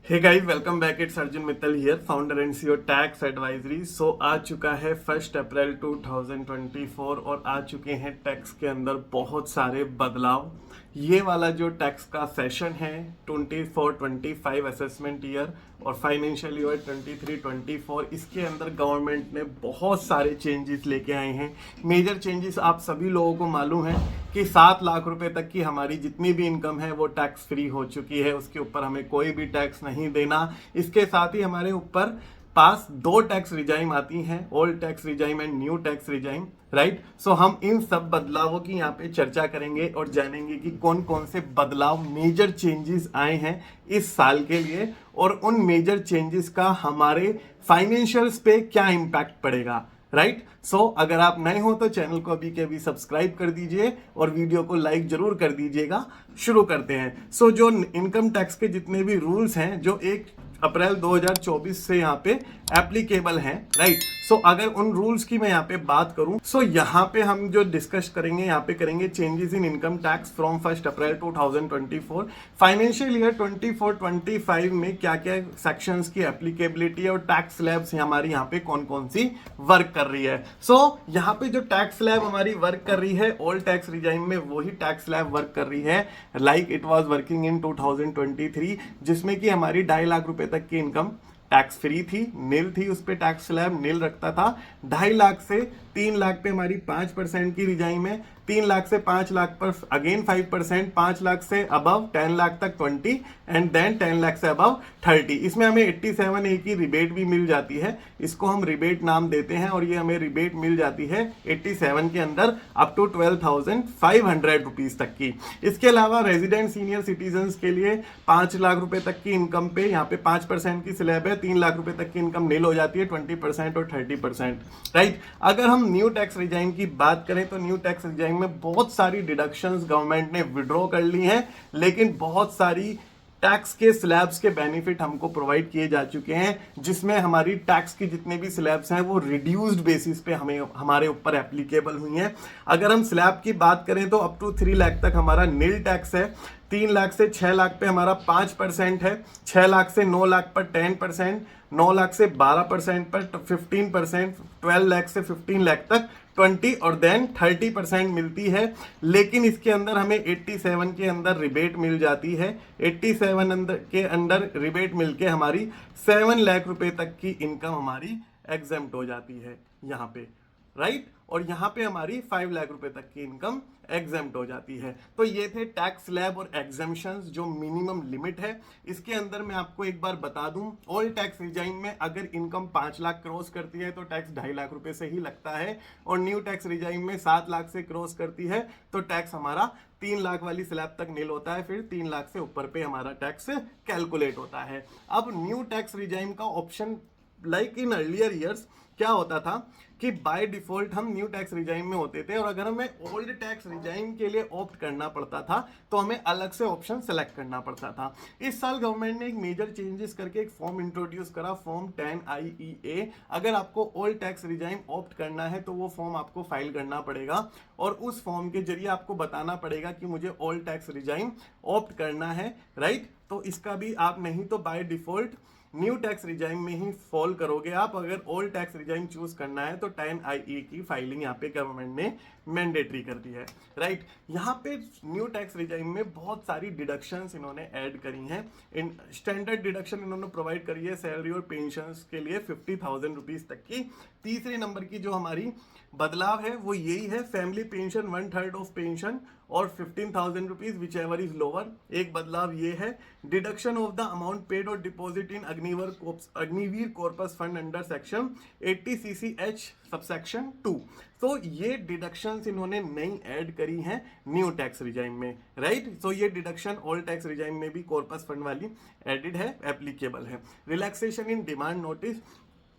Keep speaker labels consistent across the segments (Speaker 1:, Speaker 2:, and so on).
Speaker 1: Hey guys, welcome back. It's Arjun Mittal here, founder and CEO tax advisory. So आ चुका है 1 अप्रैल 2024 और आ चुके हैं टैक्स के अंदर बहुत सारे बदलाव। ये वाला जो टैक्स का सेशन है 24-25 असेसमेंट ईयर और फाइनेंशियल ईयर 23-24, इसके अंदर गवर्नमेंट ने बहुत सारे चेंजेस लेके आए हैं। मेजर चेंजेस आप सभी लोगों को मालूम है कि 7 लाख रुपए तक की हमारी जितनी भी इनकम है वो टैक्स फ्री हो चुकी है, उसके ऊपर हमें कोई भी टैक्स नहीं देना। इसके साथ ही हमारे ऊपर पास 2 टैक्स रिजाइम आती हैं, old tax regime and new tax regime, right. So हम इन सब बदलावों की यहाँ पे चर्चा करेंगे और जानेंगे कि कौन कौन से बदलाव, मेजर चेंजेस आए हैं इस साल के लिए और उन मेजर चेंजेस का हमारे फाइनेंशियल्स पे क्या इम्पैक्ट पड़ेगा, राइट। सो अगर आप नए हो तो चैनल को अभी के अभी सब्सक्राइब कर दीजिए और वीडियो को लाइक जरूर कर दीजिएगा। शुरू करते हैं। सो जो इनकम टैक्स के जितने भी रूल्स हैं जो 1 अप्रैल 2024 से यहाँ पे एप्लीकेबल हैं, राइट। सो अगर उन रूल्स की मैं यहाँ पे बात करूं, सो यहाँ पे हम जो डिस्कस करेंगे, यहाँ पे करेंगे changes in income tax from 1 April 2024। Financial year 24-25 में क्या क्या सेक्शंस की एप्लीकेबिलिटी और टैक्स स्लैब्स हमारी यहाँ पे कौन कौन सी वर्क कर रही है। सो यहाँ पे जो टैक्स स्लैब हमारी वर्क कर रही है ओल्ड टैक्स रिजाइम में वही टैक्स स्लैब वर्क कर रही है like it was working in 2023, जिसमें कि हमारी 2.5 लाख रुपए तक की इनकम टैक्स फ्री थी, नील थी, उस पे टैक्स स्लैब नील रखता था। 2.5 लाख से 3 लाख पे हमारी 5% की रिजाइम है, 3 लाख से 5 लाख पर अगेन 5%, 5 लाख से अबव 10 लाख तक 20 एंड देन 10 लाख से अबव 30। इसमें हमें 87A की रिबेट भी मिल जाती है, इसको हम रिबेट नाम देते हैं और ये हमें रिबेट मिल जाती है 87 के अंदर अप टू 12,500 रुपीज तक की। इसके अलावा रेजिडेंट सीनियर सिटीजन के लिए 5 लाख रुपए तक की इनकम पे यहाँ पे 5% की स्लैब है, 3 लाख रुपए तक की इनकम नील हो जाती है 20% और 30%, राइट। अगर हम न्यू टैक्स रिजाइम की बात करें तो न्यू टैक्स रिजाइम में बहुत सारी डिडक्शंस गवर्नमेंट ने विड्रॉ कर ली हैं, लेकिन बहुत सारी टैक्स के स्लैब्स के बेनिफिट हमको प्रोवाइड किए जा चुके हैं, जिसमें हमारी टैक्स की जितने भी स्लैब्स हैं वो रिड्यूस्ड बेसिस पे हमें हमारे ऊपर एप्लीकेबल हुई हैं। अगर हम स्लैब की बात करें तो अप टू 3 लाख तक हमारा नील टैक्स है, 3 लाख से 6 लाख पे हमारा 5% है, 6 लाख से 9 लाख पर 10%, 9 लाख से 12% पर 15%, 12 लाख से 15 लाख तक 20 और देन 30% मिलती है। लेकिन इसके अंदर हमें 87 के अंदर रिबेट मिल जाती है, 87 के अंदर रिबेट मिलके हमारी 7 लाख रुपए तक की इनकम हमारी एग्जेम्प्ट हो जाती है यहाँ पे, राइट। और यहाँ पे हमारी 5 लाख रुपए तक की इनकम एग्जेम्प्ट हो जाती है। तो ये थे टैक्स स्लैब और एग्जेम्पशंस जो मिनिमम लिमिट है। इसके अंदर मैं आपको एक बार बता दूं, ओल्ड टैक्स रिजाइम में अगर इनकम 5 लाख क्रॉस करती है तो टैक्स 2.5 लाख रुपए से ही लगता है, और न्यू टैक्स रिजाइम में 7 लाख से क्रॉस करती है तो टैक्स हमारा 3 लाख वाली स्लैब तक नील होता है, फिर 3 लाख से ऊपर पे हमारा टैक्स कैलकुलेट होता है। अब न्यू टैक्स रिजाइम का option like in earlier years क्या होता था कि बाय डिफॉल्ट हम न्यू टैक्स रिजाइम में होते थे, और अगर हमें ओल्ड टैक्स रिजाइम के लिए ऑप्ट करना पड़ता था तो हमें अलग से ऑप्शन सेलेक्ट करना पड़ता था। इस साल गवर्नमेंट ने एक मेजर चेंजेस करके एक फॉर्म इंट्रोड्यूस करा, फॉर्म 10IEA। अगर आपको ओल्ड टैक्स रिजाइम ऑप्ट करना है तो वो फॉर्म आपको फाइल करना पड़ेगा और उस फॉर्म के जरिए आपको बताना पड़ेगा कि मुझे ओल्ड टैक्स रिजाइम ऑप्ट करना है, राइट। तो इसका भी आप नहीं तो by default new tax regime में ही फॉल करोगे आप। अगर ओल्ड टैक्स रिजाइम चूज करना है तो 10IE की फाइलिंग यहाँ पे गवर्नमेंट ने मैंडेटरी कर दी है, राइट। यहाँ पे न्यू टैक्स रिजाइम में बहुत सारी डिडक्शंस इन्होंने ऐड करी हैं। इन स्टैंडर्ड डिडक्शन इन्होंने प्रोवाइड करी है सैलरी और पेंशन के लिए 50,000 रुपीज तक की। तीसरे नंबर की जो हमारी बदलाव है वो यही है, फैमिली पेंशन 1/3 ऑफ पेंशन और 15,000 rupees whichever is lower. एक बदलाव ये है, deduction of the amount paid और deposit in Agniveer corpus fund under section 80 CCH subsection 2। तो ये डिडक्शंस इन्होंने नई ऐड करी हैं न्यू टैक्स रिजाइम में, राइट। सो ये डिडक्शन ओल्ड टैक्स रिजाइम में भी कॉर्पस फंड वाली एडिड है, एप्लीकेबल है। रिलैक्सेशन इन डिमांड नोटिस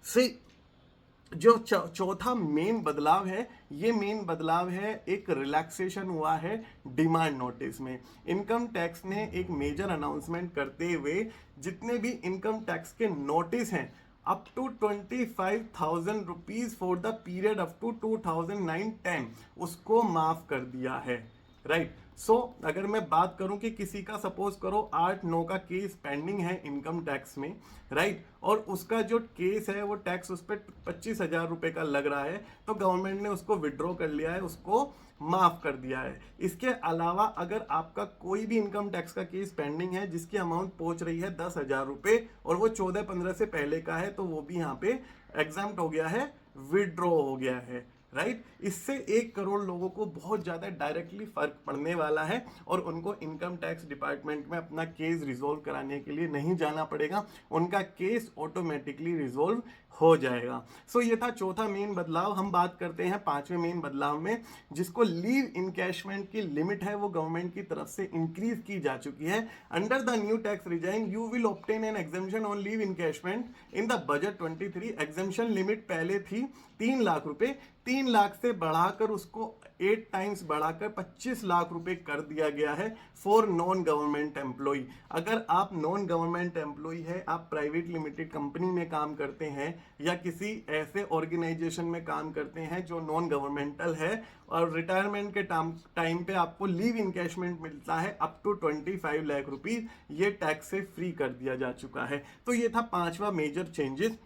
Speaker 1: से जो चौथा मेन बदलाव है, ये मेन बदलाव है एक रिलैक्सेशन हुआ है डिमांड नोटिस में। इनकम टैक्स ने एक मेजर अनाउंसमेंट करते हुए जितने भी इनकम टैक्स के नोटिस हैं up to 25,000 rupees for the period up to 2009-10 उसको माफ कर दिया है, राइट। सो अगर मैं बात करूं कि किसी का सपोज करो 8-9 का केस पेंडिंग है इनकम टैक्स में, राइट, और उसका जो केस है वो टैक्स उस पर 25,000 रुपए का लग रहा है, तो गवर्नमेंट ने उसको विड्रॉ कर लिया है, उसको माफ कर दिया है। इसके अलावा अगर आपका कोई भी इनकम टैक्स का केस पेंडिंग है जिसकी अमाउंट पहुंच रही है 10,000 रुपए और वो 14-15 से पहले का है, तो वो भी यहाँ पे एग्जाम्प्ट हो गया है, विड्रॉ हो गया है, राइट। इससे 1 करोड़ लोगों को बहुत ज्यादा डायरेक्टली फर्क पड़ने वाला है और उनको इनकम टैक्स डिपार्टमेंट में अपना केस रिजोल्व कराने के लिए नहीं जाना पड़ेगा, उनका केस ऑटोमेटिकली रिजोल्व हो जाएगा। सो ये था चौथा मेन बदलाव। हम बात करते हैं पांचवें मेन बदलाव में, जिसको लीव इनकैशमेंट की लिमिट है वो गवर्नमेंट की तरफ से इंक्रीज की जा चुकी है। Under the new tax regime you will obtain an exemption on leave encashment in the budget 23। Exemption limit पहले थी 3 लाख रुपए, 3 लाख से बढ़ाकर उसको 8 टाइम्स बढ़ाकर 25 लाख रुपए कर दिया गया है फॉर नॉन गवर्नमेंट एम्प्लॉय। अगर आप नॉन गवर्नमेंट एम्प्लॉय है, आप प्राइवेट लिमिटेड कंपनी में काम करते हैं या किसी ऐसे ऑर्गेनाइजेशन में काम करते हैं जो नॉन गवर्नमेंटल है और रिटायरमेंट के टाइम पे आपको लीव इनकैशमेंट मिलता है अप टू 25 लाख रुपीज, ये टैक्स से फ्री कर दिया जा चुका है। तो ये था पांचवा major changes.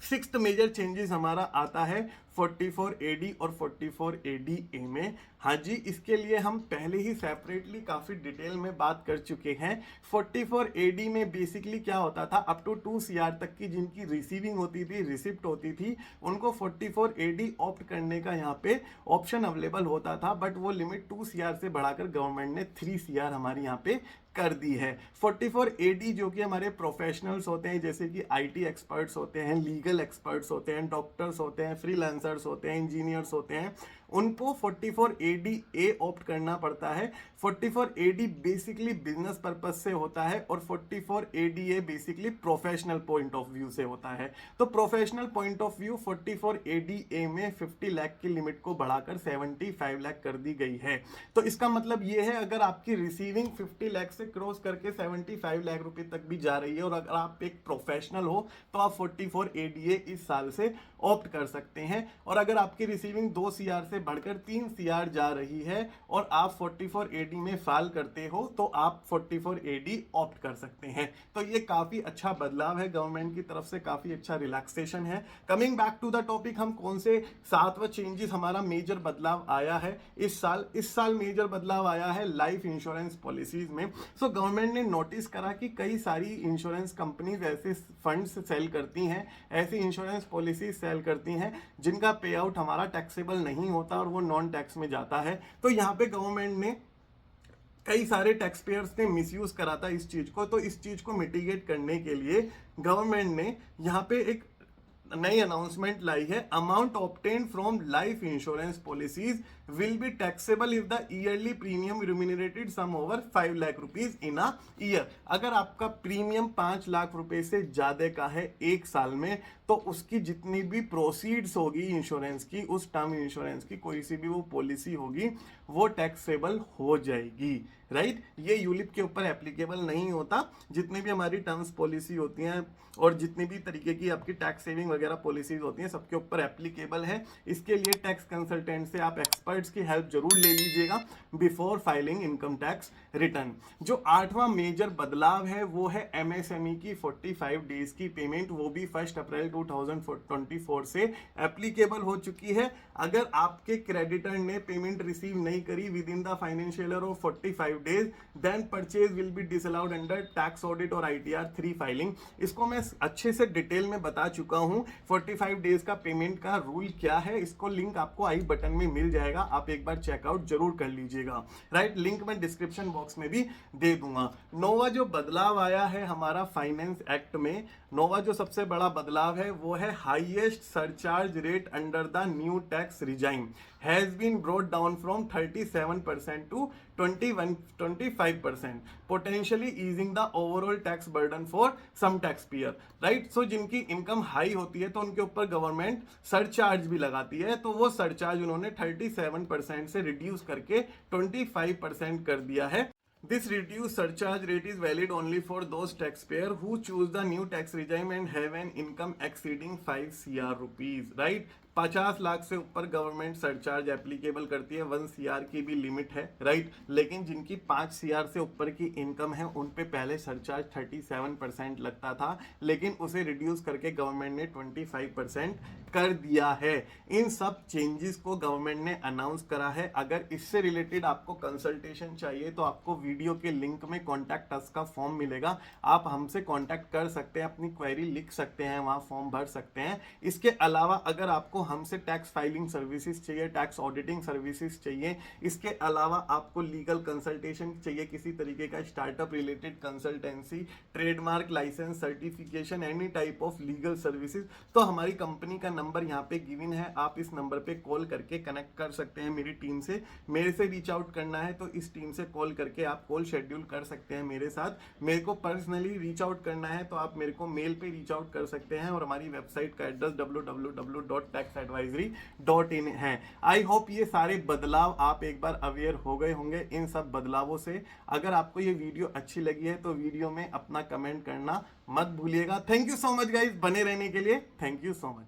Speaker 1: Sixth major changes हमारा आता है 44AD और 44ADA में। हाँ जी, इसके लिए हम पहले ही सेपरेटली काफी डिटेल में बात कर चुके हैं। 44AD में बेसिकली क्या होता था, अप टू 2 CR तक की जिनकी रिसीविंग होती थी, रिसिप्ट होती थी, उनको 44AD ऑप्ट करने का यहाँ पे ऑप्शन अवेलेबल होता था, बट वो लिमिट 2 CR से बढ़ाकर गवर्नमेंट ने 3 CR हमारी यहाँ पे कर दी है। 44AD जो कि हमारे प्रोफेशनल्स होते हैं, जैसे कि IT एक्सपर्ट्स होते हैं, लीगल एक्सपर्ट्स होते हैं, डॉक्टर्स होते हैं, फ्रीलांसर्स होते हैं, इंजीनियर्स होते हैं, उनको 44ADA ऑप्ट करना पड़ता है। 44AD बेसिकली बिजनेस पर्पज से होता है और 44ADA basically professional point of view से होता है। तो professional point of view 44ADA में 50 लाख की लिमिट को बढ़ाकर 75 लाख कर दी गई है। तो इसका मतलब ये है, अगर आपकी रिसीविंग 50 लाख से क्रॉस करके 75 लाख रुपए तक भी जा रही है और अगर आप एक प्रोफेशनल हो तो आप 44ADA इस साल से ऑप्ट कर सकते हैं। और अगर आपकी रिसीविंग 2 CR से बढ़कर 3 CR जा रही है और आप 44AD में फाइल करते हो तो आप 44AD ऑप्ट कर सकते हैं। तो ये काफी अच्छा बदलाव है, गवर्नमेंट की तरफ से काफी अच्छा रिलैक्सेशन है। Coming back to the topic, हम कौन से 7वां चेंजेस हमारा मेजर बदलाव आया है इस साल मेजर बदलाव आया है लाइफ इंश्योरेंस पॉलिसीज में। सो गवर्नमेंट ने नोटिस करा कि कई सारी इंश्योरेंस कंपनीज ऐसे फंड्स सेल करती हैं, ऐसी इंश्योरेंस पॉलिसी सेल करती हैं जिनका पे आउट हमारा टैक्सेबल नहीं होता और वो नॉन टैक्स में जाता है। तो यहाँ पे गवर्नमेंट ने कई सारे टैक्स पेयर्स ने मिसयूज करा था इस चीज को, तो इस चीज को मिटिगेट करने के लिए गवर्नमेंट ने यहाँ पे एक नई अनाउंसमेंट लाई है। Amount obtain from life insurance policies will be taxable if the yearly premium remunerated sum over 5 lakh rupees in a year. अगर आपका प्रीमियम 5 लाख रुपए से ज्यादा का है एक साल में, तो उसकी जितनी भी प्रोसीड्स होगी इंश्योरेंस की, उस टर्म इंश्योरेंस की कोई सी भी वो पॉलिसी होगी, वो टैक्सेबल हो जाएगी, राइट। ये यूलिप के ऊपर एप्लीकेबल नहीं होता। जितनी भी हमारी टर्म्स पॉलिसी होती हैं और जितनी भी तरीके की आपकी टैक्स सेविंग वगैरह पॉलिसीज होती हैं, सबके ऊपर एप्लीकेबल है। इसके लिए टैक्स कंसल्टेंट से आप एक्सपर्ट्स की हेल्प जरूर ले लीजिएगा before filing income tax return. जो 8वां मेजर बदलाव है वो है MSME की 45 डेज की पेमेंट, वो भी 1 अप्रैल 2024 से एप्लीकेबल हो चुकी है। अगर आपके क्रेडिटर ने पेमेंट रिसीव नहीं करी within the financial year of 45 days, then purchase will be disallowed under tax audit और ITR 3 फाइलिंग। इसको मैं अच्छे से डिटेल में बता चुका हूं। 45 डेज का पेमेंट का रूल क्या है, इसको लिंक आपको आई बटन में मिल जाएगा, आप एक बार चेकआउट जरूर कर लीजिएगा, राइट। लिंक मैं डिस्क्रिप्शन बॉक्स में भी दे दूंगा। 9वां जो बदलाव आया है हमारा फाइनेंस एक्ट में, 9वां जो सबसे बड़ा बदलाव है वो है highest surcharge rate under the new tax regime has been brought down from 37% to 25%, potentially easing the overall tax burden for some tax payer, right. So जिनकी इनकम हाई होती है तो उनके ऊपर गवर्नमेंट सरचार्ज भी लगाती है, तो वो सरचार्ज उन्होंने 37% से रिड्यूस करके 25% कर दिया है। This reduced surcharge rate is valid only for those taxpayer who choose the new tax regime and have an income exceeding 5 CR rupees, right? 50 lakh से ऊपर गवर्नमेंट सरचार्ज एप्लीकेबल करती है, 1 CR की भी लिमिट है, राइट। लेकिन जिनकी 5 CR से ऊपर की इनकम है उन पे पहले सरचार्ज 37% लगता था, लेकिन उसे रिड्यूस करके गवर्नमेंट ने 25% कर दिया है। इन सब चेंजेस को गवर्नमेंट ने अनाउंस करा है। अगर इससे रिलेटेड आपको कंसल्टेशन चाहिए तो आपको वीडियो के लिंक में कॉन्टैक्ट अस का फॉर्म मिलेगा, आप हमसे कॉन्टैक्ट कर सकते हैं, अपनी क्वेरी लिख सकते हैं, वहां फॉर्म भर सकते हैं। इसके अलावा अगर आपको हमसे टैक्स फाइलिंग सर्विसेज चाहिए, टैक्स ऑडिटिंग सर्विसेज चाहिए, इसके अलावा आपको लीगल कंसल्टेशन चाहिए, किसी तरीके का startup related consultancy, trademark licence certification, any type of legal services, तो हमारी कंपनी का नंबर यहाँ पे गिवन है, आप इस नंबर पे कॉल करके कनेक्ट कर सकते हैं मेरी टीम से। मेरे से रीच आउट करना है तो इस टीम से कॉल करके आप कॉल शेड्यूल कर सकते हैं मेरे साथ। मेरे को पर्सनली रीच आउट करना है तो आप मेरे को मेल पे रीच आउट कर सकते हैं, और हमारी वेबसाइट का एड्रेस www.taxadvisory.in है। आई होप ये सारे बदलाव आप एक बार अवेयर हो गए होंगे इन सब बदलावों से। अगर आपको ये वीडियो अच्छी लगी है तो वीडियो में अपना कमेंट करना मत भूलिएगा। Thank you so much guys, बने रहने के लिए थैंक यू सो मच।